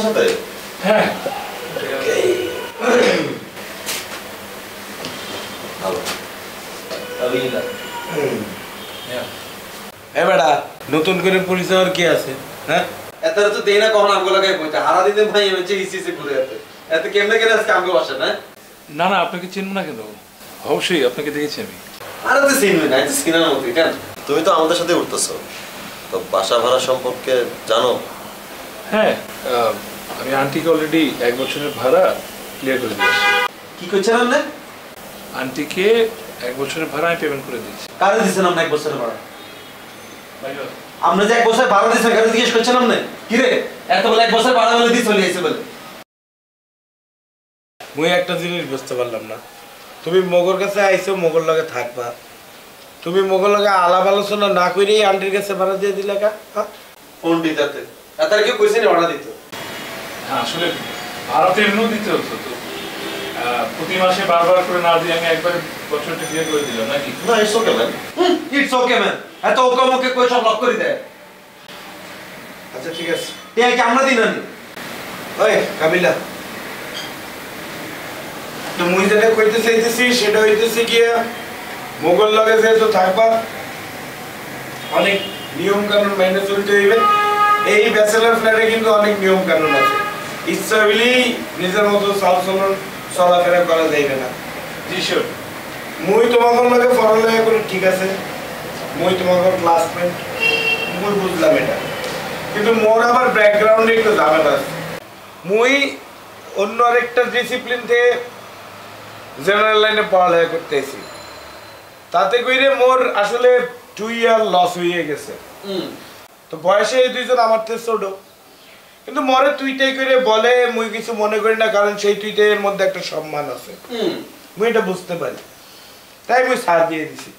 আপনার সাথে? হ্যাঁ বেটা নতুন করে পরিচয় কি আছে? হ্যাঁ এত তো দেই না কখন আমগুলো গায়ে পৌঁছা হারা দিতে ভাই এমএচে হিসিসে ঘুরে যেতে এত কেমনে কেন আজকে আমগো বাসা না? না না আপনাকে চিনব না কেন? অবশ্যই আপনাকে দেখেছি আমি। আরে তো চিনবে না এটা চিনার মতো কেন? তুমি তো আমাদের সাথে উঠতেছো, তো বাসা ভাড়া সম্পর্কে জানো? হ্যাঁ আমি আন্টিকে অলরেডি 1 বছরের ভাড়া ক্লিয়ার করে দিয়েছি। কি করছেন আপনি? আন্টিকে 1 বছরের ভাড়া আমি পেমেন্ট করে দিয়েছি। কারে দিছেন আপনি 1 বছরের ভাড়া? আপনি যে 1 বছর ভাড়া দিছেন কারে জিজ্ঞেস করছেন আপনি? কি রে এত বলে 1 বছর ভাড়া বলে দি চলে আইছে বলে? মুই একটা জিনিস বুঝতে পারলাম না, তুমি মগর কাছে আইছো মগর লগে থাকবা, তুমি মগর লগে আলাপ আলোচনা না করেই আন্টির কাছে ভাড়া দিয়ে দিলে কা? কোন দিতে এত কেউ কইছেন ভাড়া দিতে? হ্যাঁ আসলে ভাড়া তো এমনিও দিতে হতো, তো প্রতি মাসে বারবার করে না দিয়ে আমি একবারে বছরটা ক্লিয়ার করে দিলাম নাকি? না, it's okay ma'am. It's okay man এত ওকে কই সব লক করে দেয়। আচ্ছা ঠিক আছে, টিয়া কি আমরা দিন আনি? ওই কাবিলা, তো মুই যেটা কইতে চাইতেছি সেটা হইতেছে গিয়ে মোগল লগে যেহেতু থাকবা অনেক নিয়ম কানুন মেনে চলতে হইবে। এই ব্যাচেলার ফ্ল্যাটে কিন্তু অনেক নিয়ম কানুন আছে, ইচ্ছা হইলেই নিজের মতো চালচলন চলাফেরা করা যাইবে না। জি শিওর। মুই তোমাদের লগে পড়ালেখা করি ঠিক আছে, মুই তোমাদের ক্লাসমেট, মুই বুঝলাম এটা, কিন্তু মোর আবার ব্যাকগ্রাউন্ডে একটু ঝামেলা আছে। মুই অন্য আরেকটা ডিসিপ্লিন থেকে জেনারেল লাইনে পড়ালেখা করতেছি, তাতে কইরে মোর আসলে 2 ইয়ার লস হয়ে গেছে। তো বয়সে এই দুইজন আমার থেকে ছোট, কিন্তু মরে তুইটাই করে বলে মুই কিছু মনে করি না, কারণ সেই তুইটাইয়ের মধ্যে একটা সম্মান আছে, মুই এটা বুঝতে পারি, তাই মুই ছাড় দিয়ে দিছি।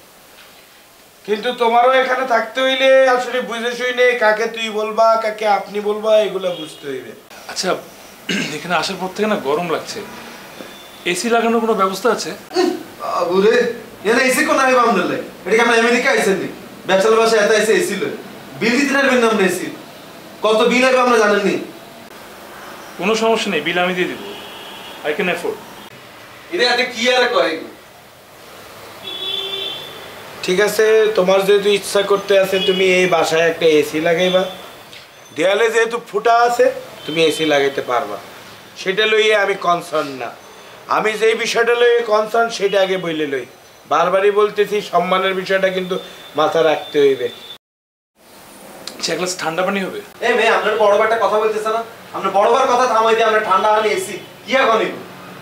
কিন্তু তোমারও এখানে থাকতে হইলে আসলে বুঝে শুনে কাকে তুই বলবা কাকে আপনি বলবা এগুলো বুঝতে হইবে। আচ্ছা এখানে আসার পর থেকে না গরম লাগছে, এসি লাগানোর কোনো ব্যবস্থা আছে? আবুরে এনে এসি কোন আইবা আমদলে এটা কি আমরা আমেরিকা আইছেন নি? ব্যাচেলর বাসা এত এসে এসি লয় বিল দিতে পারবেন না আমরা এসি কত বিল আইবা আমরা জানেন নি? কোনো সমস্যা নেই, বিল আমি দিয়ে দিব, আই ক্যান অ্যাফোর্ড। এটা এত কি আর কয়? ঠিক আছে, তোমার যেহেতু ইচ্ছা করতে আছে তুমি এই বাসায় একটা এসি লাগাইবা, দেয়ালে যেহেতু ফুটা আছে তুমি এসি লাগাইতে পারবা, সেটা লইয়ে আমি কনসার্ন না। আমি যেই বিষয়টা লইয়ে কনসার্ন সেটা আগে বইলে লই, বারবারই বলতেছি সম্মানের বিষয়টা কিন্তু মাথা রাখতে হইবে। এক গ্লাস ঠান্ডা পানি হবে? এই মেয়ে আপনার বড় একটা কথা বলতেছ না, আমরা বড়বার কথা থামাই দিয়ে আমরা ঠান্ডা আনি এসি কি এখন নিব?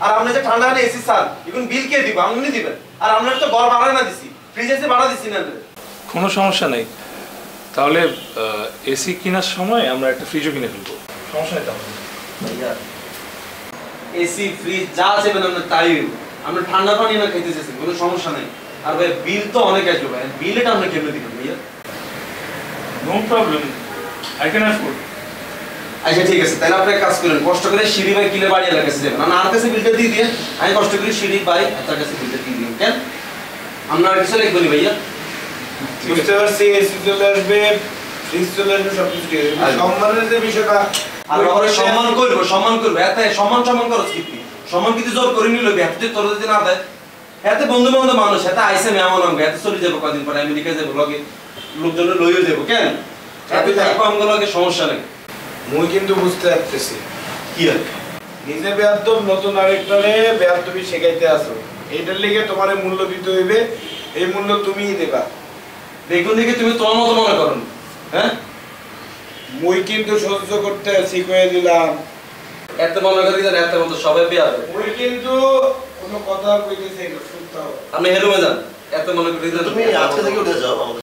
আর আপনি যে ঠান্ডা আনি এসি স্যার এখন বিল কে দিব? আপনি দিবেন। আর আপনার তো ঘর ভাড়া না দিছি, ফ্রিজ এসে ভাড়া দিছি না। কোনো সমস্যা নেই, তাহলে এসি কেনার সময় আমরা একটা ফ্রিজও কিনে ফেলবো, সমস্যা নেই। তাহলে ভাইয়া এসি ফ্রিজ যা আছে আমরা তাই আমরা ঠান্ডা পানি না খাইতে চাইছি, কোনো সমস্যা নেই। আর ভাই বিল তো অনেক আসবে ভাই, বিলটা আমরা কেমনে দিবেন ভাইয়া? No problem, I can afford. আচ্ছা ঠিক আছে, তাহলে আপনি কাজ করেন, কষ্ট করে সিঁড়ি ভাই কিনে বাড়ি এলাকায় যাবেন, না আর কাছে বিলটা দিয়ে দিয়ে আমি কষ্ট করে সিঁড়ি ভাই তার কাছে বিলটা দিয়ে দিন। কেন আমরা আর কিছু লিখবো নি ভাইয়া? বুঝতে পারছি, এসি চলে আসবে, ফ্রিজ চলে আসবে, সবকিছু ঠিক আছে। সম্মানের যে বিষয়টা আর ওরে সম্মান করবো এত সম্মান করছ কি? সম্মান কিন্তু জোর করে নিল এত তোর যদি না দেয়, এত বন্ধু বান্ধব মানুষ এত আইসে মেহমান আনবে, এত চলে যাবো কদিন পরে আমেরিকা যাবো, লগে লোকজন লইও যাবো, কেন এত থাকবো আমগুলোকে সমস্যা নেই। মুই কিন্তু বুঝতে পারতেছি কি আর নিজে বেয়াদব নতুন আরেকটারে বেয়াদবি শেখাইতে আসো, এইটার লেগে তোমার মূল্য দিতে হইবে, এই মূল্য তুমিই দেবা। দেখুন দেখি তুমি তোমার মতো মনে করো, হ্যাঁ মুই কিন্তু সহ্য করতে আছি কয়ে দিলাম, এত মনে করি এত মতো সবাই পেয়ে যাবে। মুই কিন্তু কোনো কথা কইতেছি না, শুনতে হবে। আপনি হেলুমে যান, এত মনে করি তুমি আজকে থেকে উঠে যাও আমাদের